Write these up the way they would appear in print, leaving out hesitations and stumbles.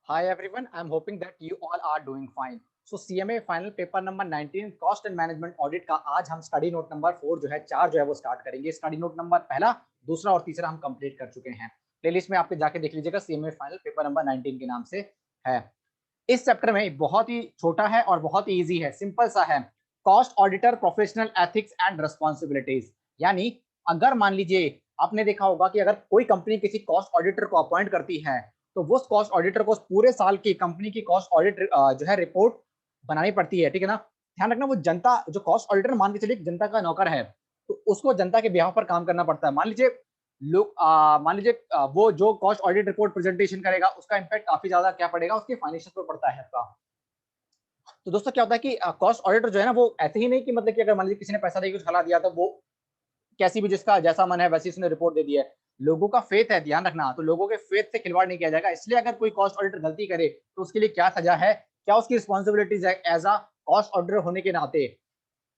Hi everyone, I'm hoping that you all are doing fine. So CMA final paper number 19 cost and management audit का आज हम study note number 4 जो है 4 जो है वो स्टार्ट करेंगे। स्टडी नोट नंबर पहला, दूसरा और तीसरा हम कंप्लीट कर चुके हैं। प्लेलिस्ट में आपके जाके देख लीजिएगा, CMA फाइनल पेपर नंबर 19 के नाम से है। इस चैप्टर में बहुत ही छोटा है और बहुत ही इजी है, सिंपल सा है। Cost auditor professional ethics and responsibilities. यानी अगर मान लीजिए आपने देखा होगा कि अगर कोई कंपनी किसी कॉस्ट ऑडिटर को अपॉइंट करती है तो वो कॉस्ट ऑडिटर को पूरे साल की कंपनी की कॉस्ट ऑडिट जो है रिपोर्ट बनानी पड़ती है, ठीक है ना। ध्यान रखना, वो जनता जो कॉस्ट ऑडिटर मान के चलिए जनता का नौकर है, तो उसको जनता के बिहाफ पर काम करना पड़ता है। मान लीजिए लोग मान लीजिए वो जो कॉस्ट ऑडिट रिपोर्ट प्रेजेंटेशन करेगा उसका इम्पैक्ट काफी ज्यादा क्या पड़ेगा, उसके फाइनेंशियल पर पड़ता है आपका। तो दोस्तों क्या होता है कि कॉस्ट ऑडिटर जो है ना, वो ऐसे ही नहीं कि मतलब कि अगर मान लीजिए किसी ने पैसा देकर कुछ खिला दिया तो वो कैसी भी जिसका जैसा मन है वैसी उसने रिपोर्ट दे दी है। लोगों का फेथ है, ध्यान रखना, तो लोगों के फेथ से खिलवाड़ नहीं किया जाएगा। इसलिए अगर कोई कॉस्ट ऑडिटर गलती करे तो उसके लिए क्या सजा है, क्या उसकी रिस्पॉन्सिबिलिटीज है एज अ कॉस्ट ऑडिटर होने के नाते।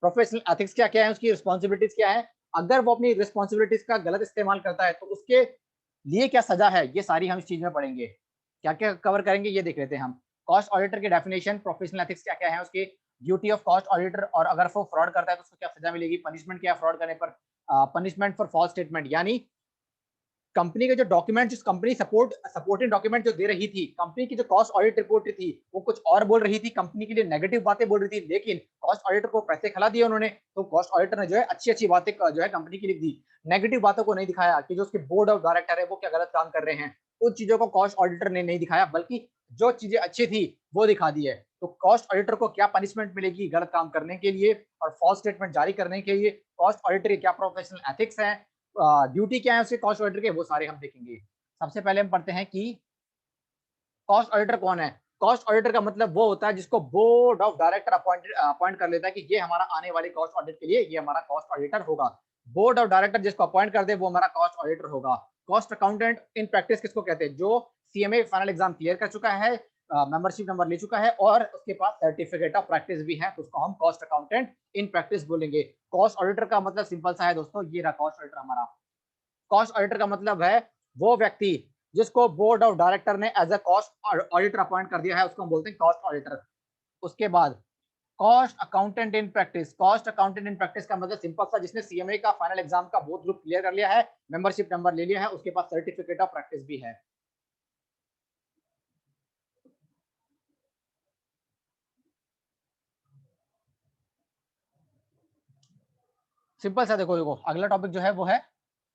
प्रोफेशनल एथिक्स क्या क्या है, उसकी रिस्पॉन्सिबिलिटीज क्या है, अगर वो अपनी रिस्पॉन्सिबिलिटीज का गलत इस्तेमाल करता है तो उसके लिए क्या सजा है, ये सारी हम इस चीज में पढ़ेंगे। क्या क्या कवर करेंगे ये देख लेते हैं हम। कॉस्ट ऑडिटर की डेफिनेशन, प्रोफेशनल एथिक्स क्या क्या है, उसके ड्यूटी ऑफ कॉस्ट ऑडिटर, और अगर वो फ्रॉड करता है तो उसको क्या सजा मिलेगी, पनिशमेंट क्या है फ्रॉड करने पर, पनिशमेंट फॉर फॉल्स स्टेटमेंट, यानी कंपनी के जो डॉक्यूमेंट, जिस कंपनी सपोर्टिंग डॉक्यूमेंट जो दे रही थी, कंपनी की जो कॉस्ट ऑडिट रिपोर्ट थी वो कुछ और बोल रही थी, कंपनी के लिए नेगेटिव बातें बोल रही थी, लेकिन कॉस्ट ऑडिटर को पैसे खिला दिए उन्होंने, तो कॉस्ट ऑडिटर ने जो है अच्छी अच्छी बातें जो है कंपनी की लिख दी। नेगेटिव बातों को नहीं दिखाया कि जो उसके बोर्ड ऑफ डायरेक्टर है वो क्या गलत काम कर रहे हैं, उन चीजों को कॉस्ट ऑडिटर ने नहीं दिखाया, बल्कि जो चीजें अच्छी थी वो दिखा दी है। तो कॉस्ट ऑडिटर को क्या पनिशमेंट मिलेगी गलत काम करने के लिए और फॉल्स स्टेटमेंट जारी करने के लिए, कॉस्ट ऑडिटर के क्या प्रोफेशनल एथिक्स है, ड्यूटी क्या है उसके कॉस्ट ऑडिटर के, वो सारे हम देखेंगे। सबसे पहले हम पढ़ते हैं कि कॉस्ट ऑडिटर कौन है। कॉस्ट ऑडिटर का मतलब वो होता है जिसको बोर्ड ऑफ डायरेक्टर अपॉइंट कर लेता है कि ये हमारा आने वाले कॉस्ट ऑडिट के लिए ये हमारा कॉस्ट ऑडिटर होगा। बोर्ड ऑफ डायरेक्टर जिसको अपॉइंट कर दे वो हमारा कॉस्ट ऑडिटर होगा। कॉस्ट अकाउंटेंट इन प्रैक्टिस किसको कहते हैं, जो सीएमए फाइनल एग्जाम क्लियर कर चुका है, मेंबरशिप नंबर ले चुका है और उसके पास सर्टिफिकेट ऑफ प्रैक्टिस भी है, तो उसको हम कॉस्ट अकाउंटेंट इन प्रैक्टिस बोलेंगे। कॉस्ट ऑडिटर का मतलब सिंपल सा है दोस्तों, ये रहा कॉस्ट ऑडिटर हमारा। कॉस्ट ऑडिटर का मतलब है वो व्यक्ति जिसको बोर्ड ऑफ डायरेक्टर ने as a cost auditor appoint कर दिया है, उसको हम बोलते हैं कॉस्ट ऑडिटर। उसके बाद cost accountant in practice. Cost accountant in practice का मतलब सिंपल सा, जिसने सीएमए का फाइनल एग्जाम का बोथ ग्रुप क्लियर कर लिया है, मेंबरशिप नंबर ले लिया है, उसके पास सर्टिफिकेट ऑफ प्रैक्टिस भी है। सिंपल सा देखो देखो अगला टॉपिक जो है वो है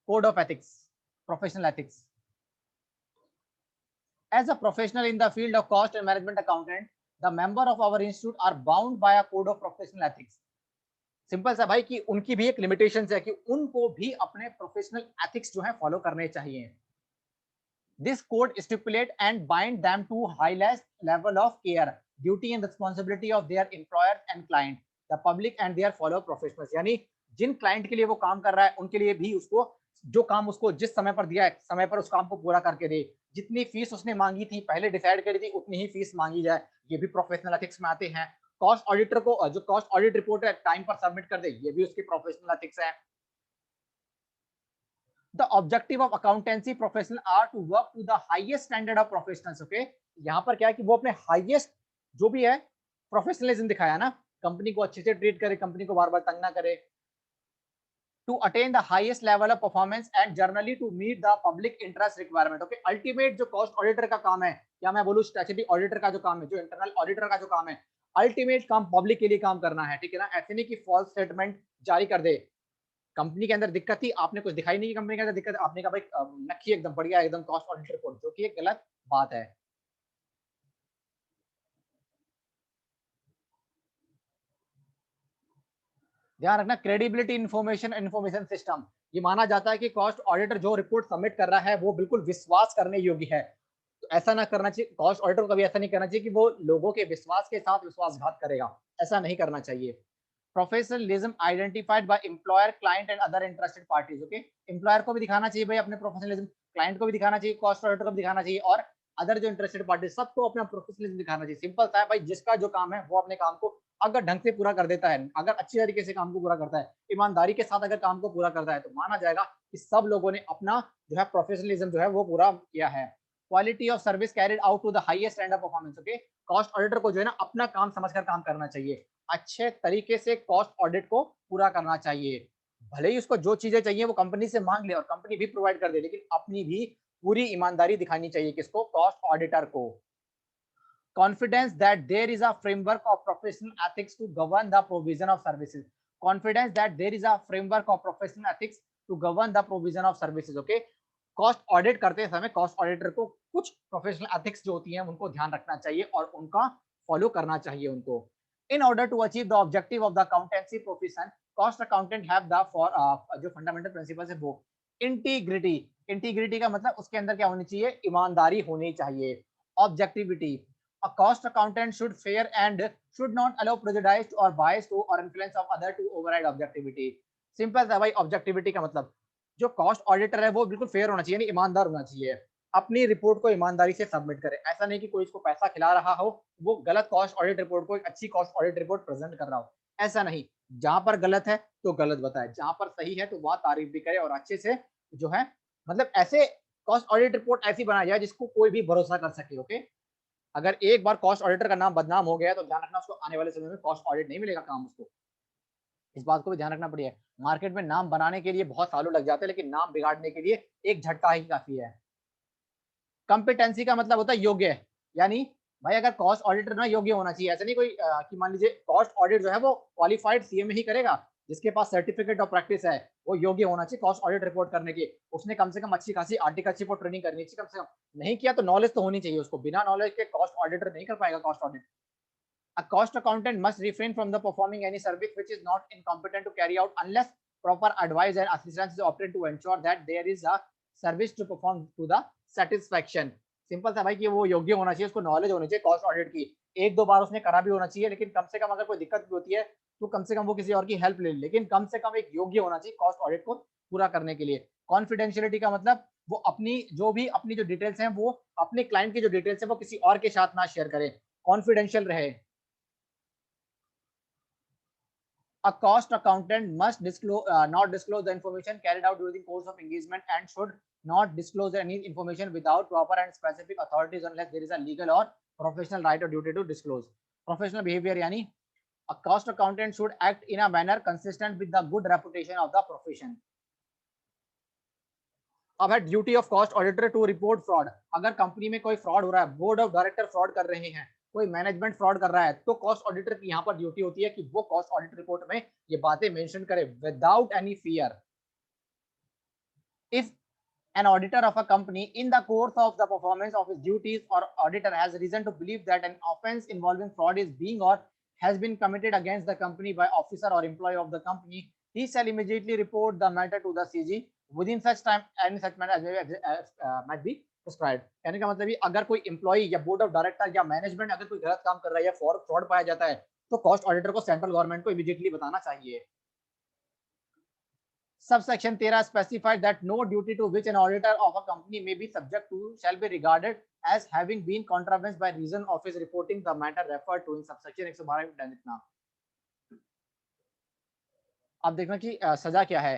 code of ethics, professional ethics. As a professional in the field of cost and management accountant, the member of our institute are bound by a code of professional ethics. Simple सा भाई कि उनकी भी एक लिमिटेशन है कि उनको भी अपने प्रोफेशनल एथिक्स जो है फॉलो करने चाहिए। This code stipulate and bind them to highest level of care, duty and responsibility of their employer and client, the public and their fellow professionals. यानी जिन क्लाइंट के लिए वो काम कर रहा है उनके लिए भी उसको जो काम उसको जिस समय पर दिया है समय पर उस काम को पूरा करके दे। जितनी फीस उसने मांगी थी पहले डिसाइड करी थी उतनी ही फीस मांगी जाए, ये भी प्रोफेशनल एथिक्स में आते हैं। कॉस्ट ऑडिटर को जो कॉस्ट ऑडिट रिपोर्ट है टाइम पर सबमिट कर दे, ये भी उसकी प्रोफेशनल एथिक्स है। The objective of accountancy professional are to work to the highest standard of professionals, okay? यहाँ पर क्या है कि वो अपने हाईएस्ट जो भी है प्रोफेशनलिज्म दिखाया ना, कंपनी को अच्छे से ट्रीट करे, कंपनी को बार बार तंग ना करे, to attain the highest level of performance and generally to meet the public interest requirement, okay? Ultimate जो कॉस्ट ऑडिटर का काम है, या मैं बोलूं स्टैट्यूटरी ऑडिटर का जो काम है, जो इंटरनल ऑडिटर का जो काम है, अल्टीमेट काम पब्लिक के लिए काम करना है, ठीक है ना। ऐसे नहीं कि फॉल्स स्टेटमेंट जारी कर दे। कंपनी के अंदर दिक्कत थी, आपने कुछ दिखाई नहीं कि कंपनी के अंदर दिक्कत, आपने कहा भाई नक्की एकदम बढ़िया एकदम कॉस्ट ऑडिट रिपोर्ट, जो कि एक गलत बात है। ध्यान रखना, क्रेडिबिलिटी इंफॉर्मेशन सिस्टम, ये माना जाता है कि कॉस्ट ऑडिटर जो रिपोर्ट सबमिट कर रहा है वो बिल्कुल विश्वास करने योग्य है। तो ऐसा ना करना चाहिए, कॉस्ट ऑडिटर को कभी ऐसा नहीं करना चाहिए कि वो लोगों के विश्वास के साथ विश्वासघात करेगा, ऐसा नहीं करना चाहिए। Professionalism identified by employer client and other interested parties, okay? Employer को भी दिखाना चाहिए भाई अपने प्रोफेशनलिज्म, क्लाइंट को भी दिखाना चाहिए, कॉस्ट ऑडिटर को भी दिखाना चाहिए, और अदर जो इंटरेस्टेड पार्टी सबको अपना प्रोफेशनलिज्म दिखाना चाहिए। सिंपल सा है भाई, जिसका जो काम है वो अपने काम को अगर ढंग से पूरा कर देता है, अगर अच्छी तरीके से काम को पूरा करता है, ईमानदारी के साथ अगर काम को पूरा करता है, तो माना जाएगा कि सब लोगों ने अपना जो है प्रोफेशनलिज्म जो है वो पूरा किया है। Quality of service carried out to the highest standard of performance. Okay, cost auditor को जो है ना अपना काम समझकर काम करना चाहिए, अच्छे तरीके से कॉस्ट ऑडिट को पूरा करना चाहिए। भले ही उसको जो चीजें चाहिए वो कंपनी से मांग ले और कंपनी भी प्रोवाइड कर दे, लेकिन अपनी भी पूरी ईमानदारी दिखानी चाहिए किसको, कॉस्ट ऑडिटर को। confidence that there is a framework of professional ethics to govern the provision of services, confidence that there is a framework of professional ethics to govern the provision of services। okay, cost audit करते समय cost auditor को कुछ professional ethics जो होती हैं उनको ध्यान रखना चाहिए और उनका फॉलो करना चाहिए उनको। In order to achieve the objective of the accountancy profession, cost accountant have the for जो फंडामेंटल प्रिंसिपल्स है वो इंटीग्रिटी, इंटीग्रिटी का मतलब उसके अंदर क्या होनी चाहिए, ईमानदारी होनी चाहिए। Objectivity, a cost accountant should fair and should not allow prejudice or bias to or influence of other to override objectivity। Simple है भाई, ऑब्जेक्टिविटी का मतलब जो कॉस्ट ऑडिटर है वो बिल्कुल फेयर होना चाहिए, ईमानदार होना चाहिए, अपनी रिपोर्ट को ईमानदारी से सबमिट करे। ऐसा नहीं कि कोई इसको पैसा खिला रहा हो, वो गलत कॉस्ट ऑडिट रिपोर्ट को एक अच्छी कॉस्ट ऑडिट रिपोर्ट प्रेजेंट कर रहा हो, ऐसा नहीं। जहां पर गलत है तो गलत बताए, जहां पर सही है तो वहां तारीफ भी करे और अच्छे से जो है मतलब ऐसे कॉस्ट ऑडिट रिपोर्ट ऐसी बनाई जाए जिसको कोई भी भरोसा कर सके। ओके, अगर एक बार कॉस्ट ऑडिटर का नाम बदनाम हो गया तो ध्यान रखना उसको आने वाले समय में कॉस्ट ऑडिट नहीं मिलेगा काम उसको, इस बात को भी ध्यान रखना पड़ेगा। मार्केट में नाम बनाने के लिए बहुत सालों लग जाते हैं, लेकिन नाम बिगाड़ने के लिए एक झटका ही काफी है। कंपिटेंसी का मतलब होता है योग्य, यानी भाई अगर कॉस्ट ऑडिटर ना योग्य होना चाहिए, ऐसा नहीं कोई कि मान लीजिए कॉस्ट ऑडिट जो है वो क्वालिफाइड सीएमए ही करेगा, जिसके पास सर्टिफिकेट ऑफ प्रैक्टिस है वो योग्य होना चाहिए कॉस्ट ऑडिट रिपोर्ट करने की, उसने कम से कम अच्छी खासी आर्टिकलशिप और ट्रेनिंग करनी चाहिए, कम से कम नहीं किया तो नॉलेज तो होनी चाहिए उसको, बिना नॉलेज के कॉस्ट ऑडिटर नहीं कर पाएगा cost audit. A cost accountant must refrain from the performing any service which is not incompetent to carry out unless proper advice and assistance is obtained to ensure that there is a service to perform to the satisfaction। Simple सा भाई कि वो योग्य होना चाहिए, उसको knowledge होनी चाहिए कॉस्ट ऑडिट की, एक दो बार उसने करा भी होना चाहिए, लेकिन कम से कम अगर कोई दिक्कत भी होती है तो कम से कम वो किसी और की हेल्प ले, लेकिन कम से कम एक योग्य होना चाहिए कॉस्ट ऑडिट को पूरा करने के लिए। कॉन्फिडेंशियलिटी का मतलब वो अपनी जो डिटेल्स हैं वो अपने क्लाइंट की जो डिटेल्स है वो किसी और के साथ ना शेयर करे, कॉन्फिडेंशियल रहे। A cost accountant must not disclose the information carried out during the course of engagement and should not disclose any information without proper and specific authorities unless there is a legal or professional right or duty to disclose। Professional behavior यानी a cost accountant should act in a manner consistent with the good reputation of the profession। अब है duty of cost auditor to report fraud. अगर company में कोई fraud हो रहा है, board of director fraud कर रहे हैं, कोई मैनेजमेंट फ्रॉड कर रहा है, तो कॉस्ट ऑडिटर की यहाँ पर ड्यूटी होती है कि वो कॉस्ट ऑडिट रिपोर्ट में ये बातें मेंशन करे without any fear. If an auditor of a company in the course of the performance of his duties or auditor has reason to believe that an offense involving fraud is being or has been committed against the company by officer or employee of the company, he shall immediately report the matter to the CG within such time and such manner as might be prescribed। कहने का मतलब ये अगर कोई employee या board of director या management अगर कोई गलत काम कर रहा है या फ्रॉड पाया जाता है तो कॉस्ट ऑडिटर को सेंट्रल गवर्नमेंट को इमीडिएटली बताना चाहिए। Subsection 13 specifies that no duty to which an auditor of a company may be subject to shall be regarded as having been contravenes by reason of his reporting the matter referred to in subsection 112 में लिखना। अब देखना कि सजा क्या है।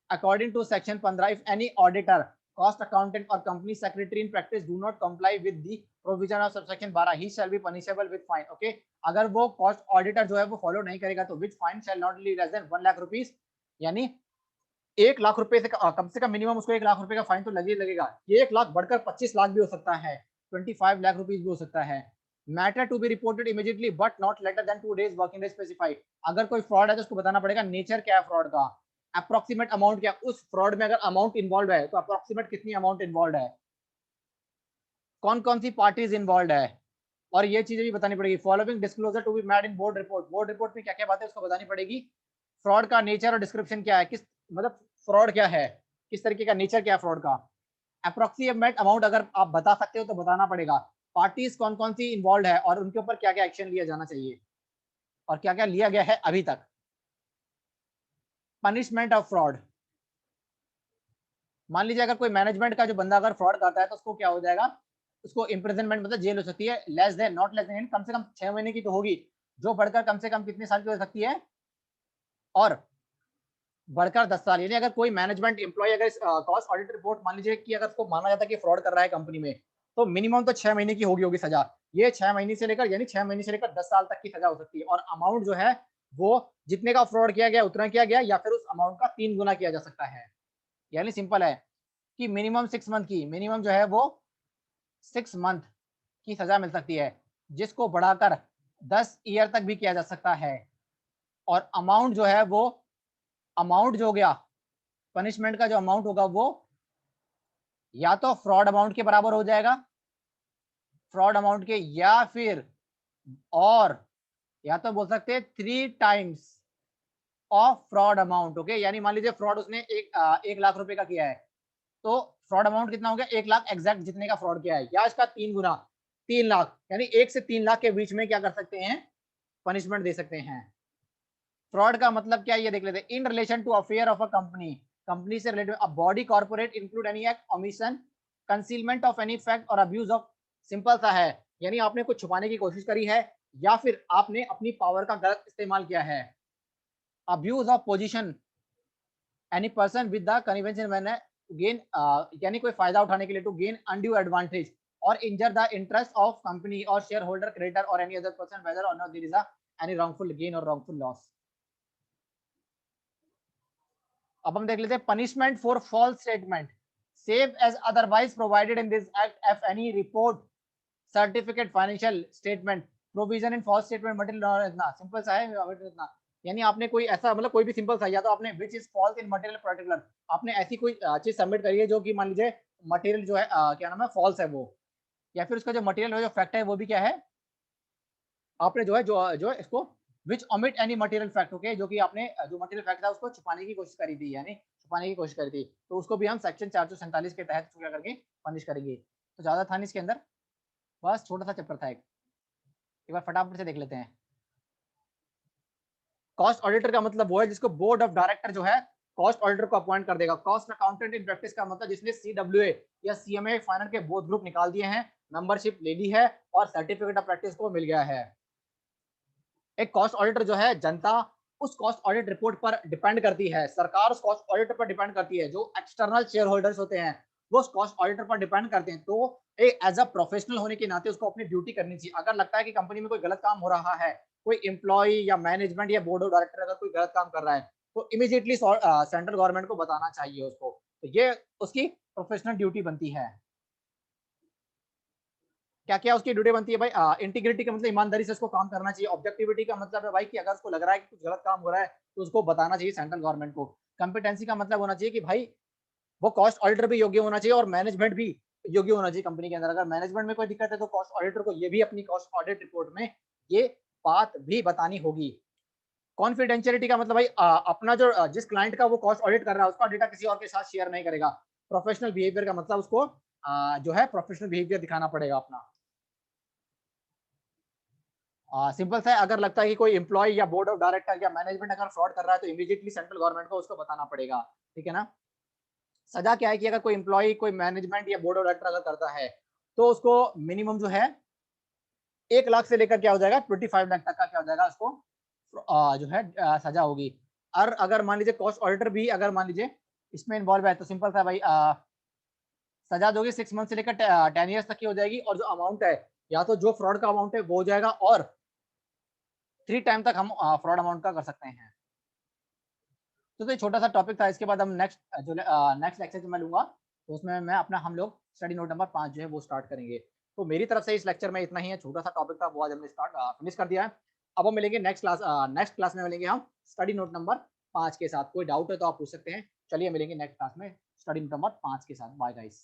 According to section 15, if any auditor, cost accountant or company secretary in practice do not comply with the provision of subsection 12, he shall be punishable with fine। Okay, अगर वो cost auditor जो है वो follow नहीं करेगा तो which fine shall not be less than 1 lakh rupees, यानी 1 लाख रुपए से कम मिनिमम उसको 1 लाख रुपए का फाइन तो लगे लगेगा। ये 1 लाख बढ़कर 25 लाख भी हो सकता है, 25 लाख रुपीस भी हो सकता है। Matter to be reported immediately but not later than 2 days working days specified. अगर कोई फ्रॉड है तो उसको बताना पड़ेगा नेचर क्या है फ्रॉड का, अप्रोक्सीमेट अमाउंट क्या, उस फ्रॉड में अगर अमाउंट इन्वॉल्व है तो अप्रोक्सीमेट कितनी अमाउंट इन्वॉल्व है, कौन कौन सी पार्टीज इन्वॉल्व है, और ये चीजें भी बतानी पड़ेगी। Following disclosure to be made in board report, board report में क्या क्या बातें उसको बतानी पड़ेगी। फ्रॉड का नेचर और डिस्क्रिप्शन क्या है, किस मतलब फ्रॉड क्या है, किस तरीके का नेचर क्या है फ्रॉड का। अप्रोक्सीमेट अमाउंट अगर आप बता सकते हो तो बताना पड़ेगा। पार्टीज कौन कौन सी इन्वॉल्व है और उनके ऊपर क्या क्या एक्शन लिया जाना चाहिए और क्या क्या लिया गया है अभी तक। पनिशमेंट ऑफ फ्रॉड, मान लीजिए अगर कोई मैनेजमेंट का जो बंदा अगर फ्रॉड करता है तो उसको क्या हो जाएगा, उसको इम्प्रिजनमेंट मतलब जेल हो सकती है, less than not less than कम से कम 6 महीने की तो होगी, जो बढ़कर कम से कम कितने साल की हो सकती है, और बढ़कर 10 साल। यानी अगर कोई मैनेजमेंट एम्प्लॉय अगर कॉस्ट ऑडिट रिपोर्ट मान लीजिए कि अगर उसको माना जाता है कि फ्रॉड कर रहा है कंपनी में, तो मिनिमम तो 6 महीने की होगी सजा। ये 6 महीने से लेकर यानी 6 महीने से लेकर 10 साल तक की सजा हो सकती है। और अमाउंट जो है वो जितने का फ्रॉड किया गया उतना किया गया या फिर उस अमाउंट का 3 गुना किया जा सकता है। यानी सिंपल है कि मिनिमम 6 मंथ की, मिनिमम जो है वो 6 मंथ की सजा मिल सकती है, जिसको बढ़ाकर 10 ईयर तक भी किया जा सकता है। और अमाउंट जो है वो, अमाउंट जो हो गया, पनिशमेंट का जो अमाउंट होगा वो या तो फ्रॉड अमाउंट के बराबर हो जाएगा, फ्रॉड अमाउंट के, या फिर और या तो बोल सकते हैं 3 times of fraud amount. Okay, यानी मान लीजिए फ्रॉड उसने 1 लाख रुपए का किया है, तो फ्रॉड अमाउंट कितना हो गया, 1 लाख एग्जैक्ट जितने का फ्रॉड किया है, या इसका 3 गुना 3 लाख, यानी 1 से 3 लाख के बीच में क्या कर सकते हैं, पनिशमेंट दे सकते हैं। फ्रॉड का मतलब क्या है ये देख लेते हैं। In relation to affair of a company, company से related a body corporate include any act, omission, concealment of any fact और अब्यूज ऑफ, सिंपल सा है, यानी आपने कुछ छुपाने की कोशिश करी है या फिर आपने अपनी पावर का गलत इस्तेमाल किया है। Abuse of position, any person with the convention man gain, यानी कोई फायदा उठाने के लिए, to gain undue advantage or injure the interest of company or shareholder, creditor or any other person whether or not there is any wrongful gain or wrongful loss. अब हम देख लेते हैं punishment for false statement, save as otherwise provided in this act if any report, certificate, financial statement, provision in false statement material, इतना simple सा है इतना। यानी आपने कोई ऐसा मतलब कोई भी सिंपल सा, या तो आपने which is falls in material particular, आपने ऐसी कोई चीज सबमिट करी है जो कि मान लीजिए मटेरियल जो है क्या नाम है, फॉल्स है वो, या फिर उसका जो मटेरियल है, जो फैक्ट है वो भी क्या है, आपने जो है जो है इसको which omit any material fact, okay, जो कि आपने जो मटेरियल फैक्ट था उसको छुपाने की कोशिश करी थी, यानी छुपाने की कोशिश करी थी, तो उसको भी हम सेक्शन 447 के तहत क्या करके पनिश करेंगे। तो ज्यादा था नहीं इसके अंदर, बस छोटा सा चैप्टर था एक बार फटाफट से देख लेते हैं। कॉस्ट ऑडिटर का मतलब वो है जिसको बोर्ड ऑफ डायरेक्टर जो है कॉस्ट ऑडिटर को अपॉइंट कर देगा। कॉस्ट अकाउंटेंट इन प्रैक्टिस का मतलब जिसने CWA या CMA फाइनल के बोथ ग्रुप निकाल दिए हैं, मेंबरशिप ले ली है और सर्टिफिकेट ऑफ प्रैक्टिस को मिल गया है। एक कॉस्ट ऑडिटर जो है, जनता उस कॉस्ट ऑडिट रिपोर्ट पर डिपेंड करती है, सरकार उस कॉस्ट ऑडिटर पर डिपेंड करती है, जो एक्सटर्नल शेयर होल्डर्स होते हैं वो उस कॉस्ट ऑडिटर पर डिपेंड करते हैं। तो एज अ प्रोफेशनल होने के नाते उसको अपनी ड्यूटी करनी चाहिए। अगर लगता है कि कंपनी में कोई गलत काम हो रहा है, कोई एम्प्लॉय या मैनेजमेंट या बोर्ड ऑफ डायरेक्टर अगर कोई गलत काम कर रहा है, तो इमीडिएटली सेंट्रल गवर्नमेंट को बताना चाहिए उसको। तो ये उसकी प्रोफेशनल ड्यूटी बनती है। क्या क्या उसकी ड्यूटी बनती है भाई, इंटीग्रिटी का मतलब ईमानदारी से उसको काम करना चाहिए। ऑब्जेक्टिविटी का मतलब है भाई कि अगर उसको लग रहा है कि कुछ गलत काम हो रहा है तो उसको बताना चाहिए सेंट्रल गवर्नमेंट को। कॉम्पिटेंसी का मतलब होना चाहिए कि भाई वो कॉस्ट ऑडिटर भी योग्य होना चाहिए और मैनेजमेंट भी योग्य होना चाहिए कंपनी के अंदर। अगर मैनेजमेंट में कोई दिक्कत है तो कॉस्ट ऑडिटर को ये भी अपनी कॉस्ट ऑडिट रिपोर्ट में ये बात भी बतानी होगी। कॉन्फिडेंशियलिटी का मतलब भाई, अपना जो जिस क्लाइंट का वो कॉस्ट ऑडिट कर रहा है उसका डेटा किसी और के साथ शेयर नहीं करेगा। प्रोफेशनल बिहेवियर का मतलब उसको जो है प्रोफेशनल बिहेवियर दिखाना पड़ेगा अपना। सिंपल सा है, अगर लगता है कि कोई एम्प्लॉय या बोर्ड ऑफ डायरेक्टर या मैनेजमेंट अगर फ्रॉड कर रहा है तो इमीडिएटली सेंट्रल गवर्नमेंट को उसको बताना पड़ेगा। ठीक है ना। सजा क्या है कि अगर कोई एम्प्लॉय, कोई मैनेजमेंट या बोर्ड ऑफ डायरेक्टर अगर करता है तो उसको मिनिमम जो है 1 लाख से लेकर क्या हो जाएगा 25 लाख तक का क्या हो जाएगा उसको जो है सजा होगी। और अगर मान लीजिए कॉस्ट ऑडिटर भी अगर मान लीजिए इसमें इन्वॉल्व है तो सिंपल सा भाई, सजा जो होगी 6 मंथ से लेकर 10 ईयर्स तक की हो जाएगी। और जो अमाउंट है, या तो जो फ्रॉड का अमाउंट है वो हो जाएगा और 3 टाइम तक हम फ्रॉड अमाउंट का कर सकते हैं। तो ये छोटा सा टॉपिक था। इसके बाद हम नेक्स्ट लेक्चर जो मैं लूंगा तो उसमें मैं अपना हम लोग स्टडी नोट नंबर 5 जो है वो स्टार्ट करेंगे। तो मेरी तरफ से इस लेक्चर में इतना ही है, छोटा सा टॉपिक था वो आज हमने फिनिश कर दिया है। अब हम मिलेंगे नेक्स्ट क्लास में मिलेंगे हम स्टडी नोट नंबर 5 के साथ। कोई डाउट है तो आप पूछ सकते हैं। चलिए मिलेंगे नेक्स्ट क्लास में स्टडी नोट नंबर 5 के साथ। Bye guys.